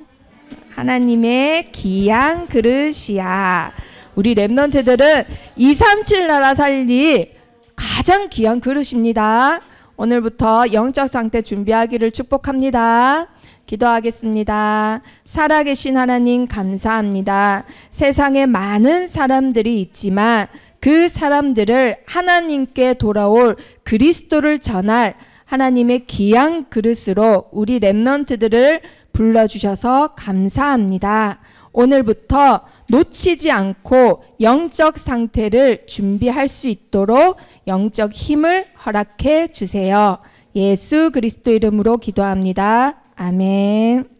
하나님의 귀한 그릇이야. 우리 랩런트들은 237 나라 살릴 가장 귀한 그릇입니다. 오늘부터 영적 상태 준비하기를 축복합니다. 기도하겠습니다. 살아계신 하나님 감사합니다. 세상에 많은 사람들이 있지만 그 사람들을 하나님께 돌아올 그리스도를 전할 하나님의 귀한 그릇으로 우리 랩런트들을 불러주셔서 감사합니다. 오늘부터 놓치지 않고 영적 상태를 준비할 수 있도록 영적 힘을 허락해 주세요. 예수 그리스도 이름으로 기도합니다. 아멘.